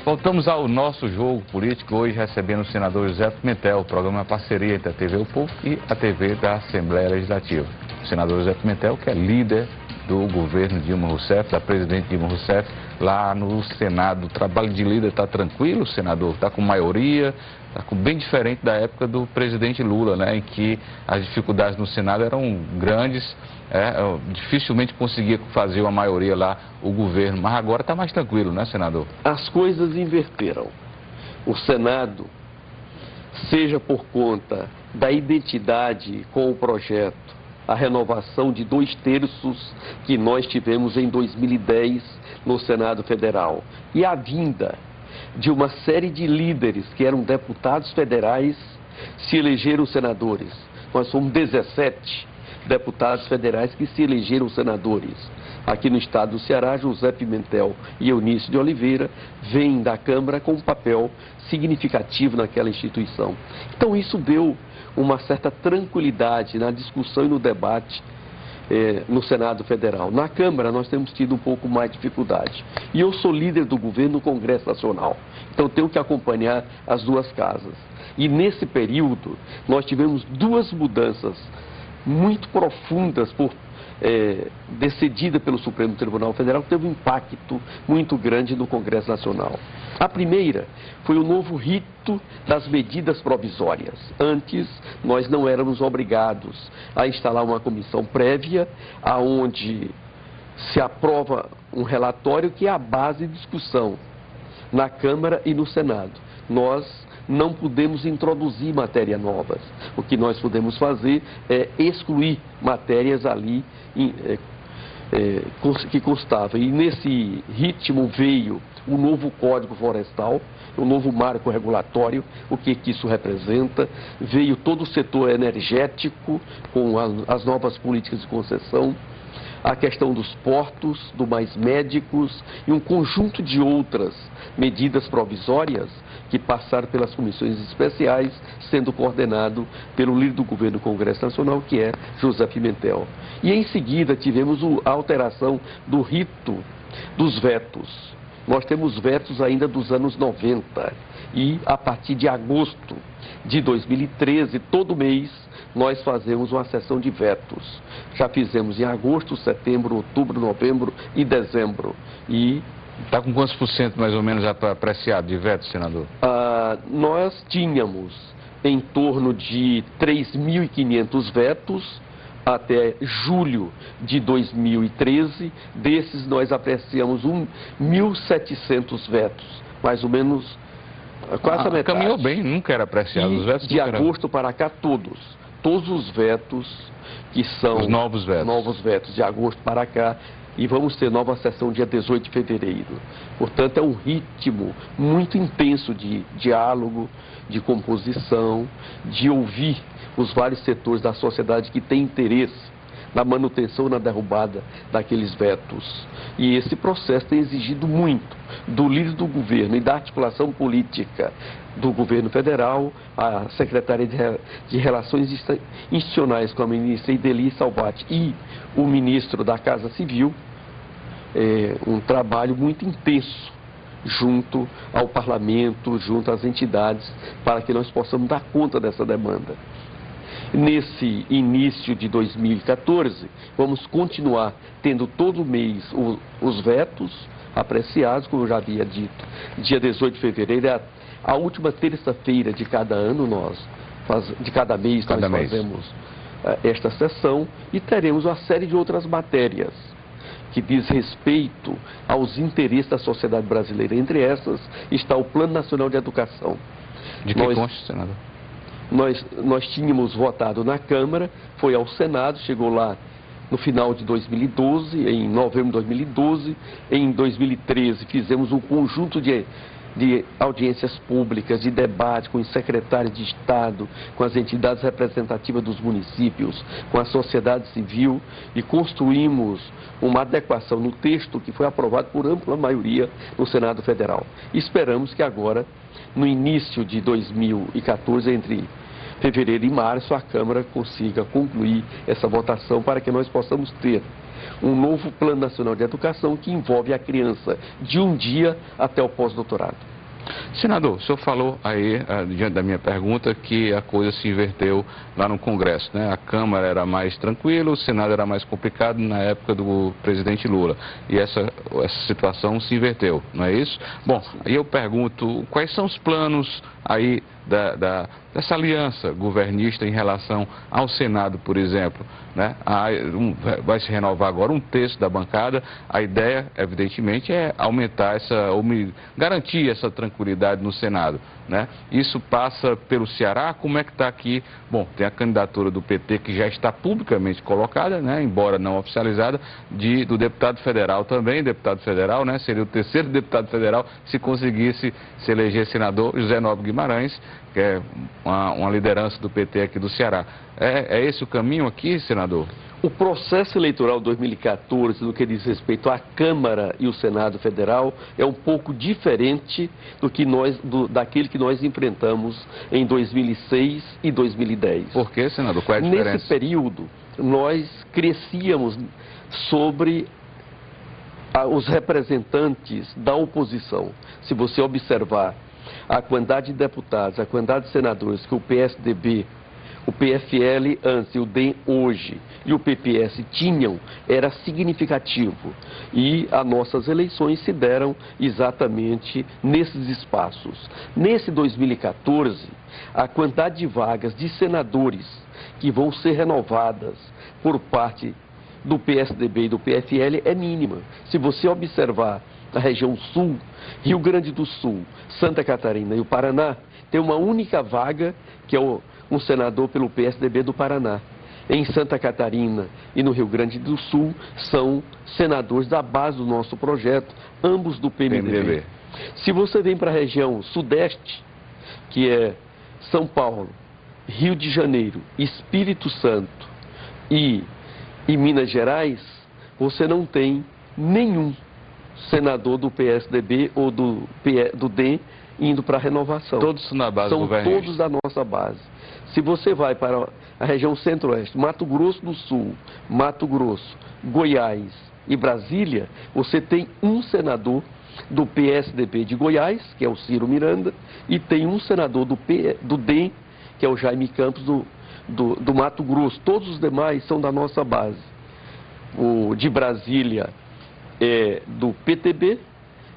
Voltamos ao nosso jogo político, hoje recebendo o senador José Pimentel. O programa é uma parceria entre a TV O Povo e a TV da Assembleia Legislativa. O senador José Pimentel, que é líder do governo Dilma Rousseff, da presidente Dilma Rousseff, lá no Senado. O trabalho de líder está tranquilo, senador? Está com maioria? Está bem diferente da época do presidente Lula, né, em que as dificuldades no Senado eram grandes, dificilmente conseguia fazer uma maioria lá o governo, mas agora está mais tranquilo, né, senador? As coisas inverteram. O Senado, seja por conta da identidade com o projeto, a renovação de 2/3 que nós tivemos em 2010 no Senado Federal, e a vinda de uma série de líderes que eram deputados federais se elegeram senadores. Nós somos 17 deputados federais que se elegeram senadores. Aqui no estado do Ceará, José Pimentel e Eunício de Oliveira vêm da Câmara com um papel significativo naquela instituição. Então isso deu uma certa tranquilidade na discussão e no debate no Senado Federal. Na Câmara nós temos tido um pouco mais de dificuldade. E eu sou líder do governo no Congresso Nacional, então tenho que acompanhar as duas casas. E nesse período nós tivemos duas mudanças muito profundas decidida pelo Supremo Tribunal Federal, que teve um impacto muito grande no Congresso Nacional. A primeira foi o novo rito das medidas provisórias. Antes, nós não éramos obrigados a instalar uma comissão prévia, aonde se aprova um relatório que é a base de discussão na Câmara e no Senado. Nós não podemos introduzir matérias novas. O que nós podemos fazer é excluir matérias ali que constavam. E nesse ritmo veio o novo Código Florestal, o novo marco regulatório, o que isso representa, veio todo o setor energético com as novas políticas de concessão, a questão dos portos, do Mais Médicos e um conjunto de outras medidas provisórias que passaram pelas comissões especiais, sendo coordenado pelo líder do governo do Congresso Nacional, que é José Pimentel. E em seguida tivemos a alteração do rito dos vetos. Nós temos vetos ainda dos anos 90 e a partir de agosto de 2013, todo mês, nós fazemos uma sessão de vetos. Já fizemos em agosto, setembro, outubro, novembro e dezembro. E está com quantos por cento mais ou menos apreciado de vetos, senador? Nós tínhamos em torno de 3.500 vetos até julho de 2013. Desses nós apreciamos 1.700 vetos, mais ou menos quase a metade. Caminhou bem, nunca era apreciado os vetos. De agosto para cá todos os vetos que são os novos vetos de agosto para cá. E vamos ter nova sessão dia 18 de fevereiro. Portanto, é um ritmo muito intenso de diálogo, de composição, de ouvir os vários setores da sociedade que têm interesse na manutenção e na derrubada daqueles vetos. E esse processo tem exigido muito do líder do governo e da articulação política do governo federal, a secretária de Relações Institucionais com a ministra Ideli Salvati e o ministro da Casa Civil, um trabalho muito intenso junto ao parlamento, junto às entidades, para que nós possamos dar conta dessa demanda. Nesse início de 2014, vamos continuar tendo todo mês os vetos apreciados, como eu já havia dito. Dia 18 de fevereiro é a última terça-feira de cada ano, de cada mês nós fazemos esta sessão, e teremos uma série de outras matérias que diz respeito aos interesses da sociedade brasileira. Entre essas está o Plano Nacional de Educação. De que consta, senador? Nós tínhamos votado na Câmara, foi ao Senado, chegou lá no final de 2012, em novembro de 2012. Em 2013 fizemos um conjunto de audiências públicas, de debate com os secretários de Estado, com as entidades representativas dos municípios, com a sociedade civil, e construímos uma adequação no texto que foi aprovado por ampla maioria no Senado Federal. Esperamos que agora, no início de 2014, entre fevereiro e março, a Câmara consiga concluir essa votação para que nós possamos ter um novo Plano Nacional de Educação que envolve a criança de um dia até o pós-doutorado. Senador, o senhor falou aí, diante da minha pergunta, que a coisa se inverteu lá no Congresso, né? A Câmara era mais tranquila, o Senado era mais complicado na época do presidente Lula. E essa situação se inverteu, não é isso? Bom, aí eu pergunto, quais são os planos aí dessa aliança governista em relação ao Senado, por exemplo, né? Vai se renovar agora um terço da bancada. A ideia, evidentemente, é aumentar garantir essa tranquilidade no Senado, né? Isso passa pelo Ceará. Como é que está aqui? Bom, tem a candidatura do PT que já está publicamente colocada, né? Embora não oficializada, do deputado federal também, né? Seria o terceiro deputado federal se conseguisse se eleger senador, José Nobre Guimarães, que é uma liderança do PT aqui do Ceará. É esse o caminho aqui, senador? O processo eleitoral 2014, no que diz respeito à Câmara e o Senado Federal, é um pouco diferente daquele que nós enfrentamos em 2006 e 2010. Por que, senador? Qual é a diferença? Nesse período, nós crescíamos sobre os representantes da oposição. Se você observar a quantidade de deputados, a quantidade de senadores que o PSDB, o PFL antes e o DEM hoje e o PPS tinham, era significativo. E as nossas eleições se deram exatamente nesses espaços. Nesse 2014, a quantidade de vagas de senadores que vão ser renovadas por parte do PSDB e do PFL é mínima. Se você observar a região sul, Rio Grande do Sul, Santa Catarina e o Paraná, tem uma única vaga, que é um senador pelo PSDB do Paraná. Em Santa Catarina e no Rio Grande do Sul, são senadores da base do nosso projeto, ambos do PMDB. Se você vem para a região sudeste, que é São Paulo, Rio de Janeiro, Espírito Santo e Minas Gerais, você não tem nenhum senador do PSDB ou do DEM indo para a renovação. Todos na base São governista. Todos da nossa base. Se você vai para a região centro-oeste, Mato Grosso do Sul, Mato Grosso, Goiás e Brasília, você tem um senador do PSDB de Goiás, que é o Ciro Miranda, e tem um senador do DEM, que é o Jaime Campos do Mato Grosso. Todos os demais são da nossa base. O de Brasília é do PTB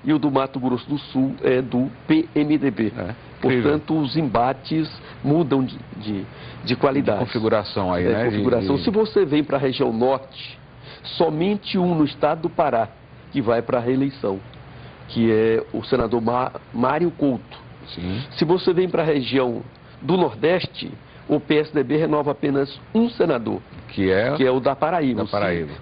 e o do Mato Grosso do Sul é do PMDB. Portanto, os embates mudam de qualidade. De configuração aí, né? Configuração. Se você vem para a região norte, somente um no estado do Pará que vai para a reeleição, que é o senador Mário Couto. Sim. Se você vem para a região do nordeste, o PSDB renova apenas um senador, que é o da Paraíba,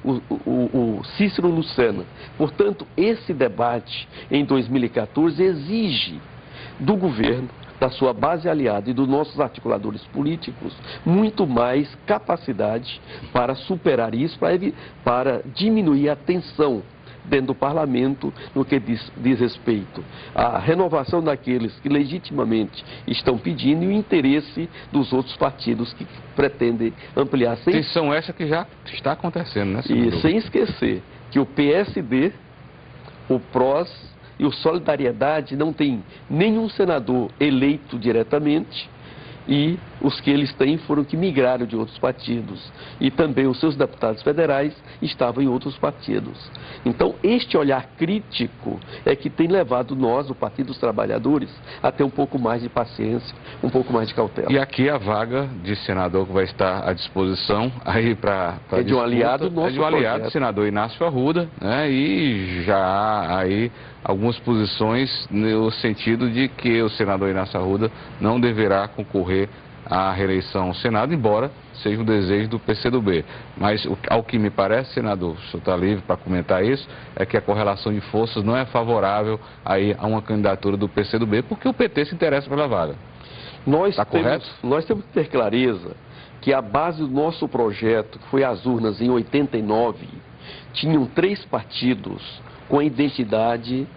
o Cícero Lucena. Portanto, esse debate em 2014 exige do governo, da sua base aliada e dos nossos articuladores políticos, muito mais capacidade para superar isso, para diminuir a tensão dentro do parlamento no que diz respeito à renovação daqueles que legitimamente estão pedindo e o interesse dos outros partidos que pretendem ampliar. Tensão essa que já está acontecendo, né, senador? E sem esquecer que o PSD, o PROS e o Solidariedade não tem nenhum senador eleito diretamente, e os que eles têm foram que migraram de outros partidos. E também os seus deputados federais estavam em outros partidos. Então, este olhar crítico é que tem levado nós, o Partido dos Trabalhadores, a ter um pouco mais de paciência, um pouco mais de cautela. E aqui a vaga de senador que vai estar à disposição aí para é de um aliado nosso. É de um aliado, senador Inácio Arruda, né? E já há aí algumas posições no sentido de que o senador Inácio Arruda não deverá concorrer à reeleição ao Senado, embora seja um desejo do PCdoB. Mas, ao que me parece, senador, o senhor está livre para comentar isso, é que a correlação de forças não é favorável aí a uma candidatura do PCdoB, porque o PT se interessa pela vaga. Está correto? Nós temos que ter clareza que a base do nosso projeto, que foi as urnas em 89, tinham 3 partidos com a identidade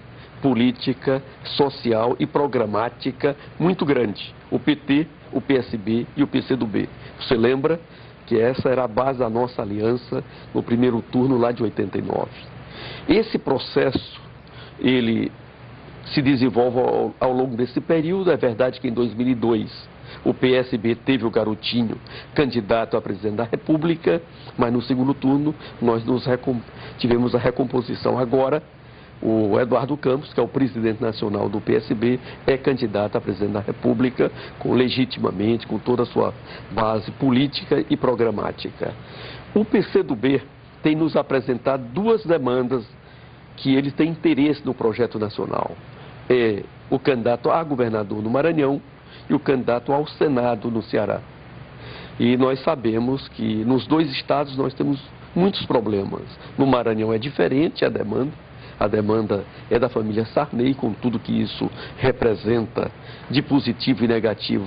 política, social e programática muito grande. O PT, o PSB e o PCdoB. Você lembra que essa era a base da nossa aliança no primeiro turno lá de 89. Esse processo, ele se desenvolve ao longo desse período. É verdade que em 2002 o PSB teve o Garotinho candidato a presidente da República, mas no segundo turno nós tivemos a recomposição. Agora, o Eduardo Campos, que é o presidente nacional do PSB, é candidato a presidente da República, legitimamente, com toda a sua base política e programática. O PCdoB tem nos apresentado duas demandas que ele tem interesse no projeto nacional. É o candidato a governador no Maranhão e o candidato ao Senado no Ceará. E nós sabemos que nos dois estados nós temos muitos problemas. No Maranhão é diferente a demanda é da família Sarney, com tudo que isso representa de positivo e negativo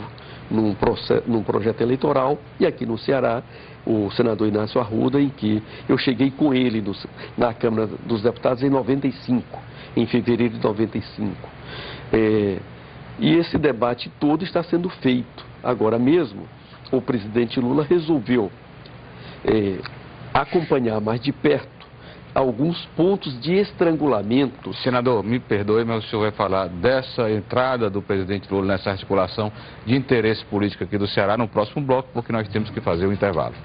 num projeto eleitoral. E aqui no Ceará, o senador Inácio Arruda, em que eu cheguei com ele na Câmara dos Deputados em fevereiro de 95. E esse debate todo está sendo feito. Agora mesmo, o presidente Lula resolveu acompanhar mais de perto alguns pontos de estrangulamento. Senador, me perdoe, mas o senhor vai falar dessa entrada do presidente Lula nessa articulação de interesse político aqui do Ceará no próximo bloco, porque nós temos que fazer o intervalo.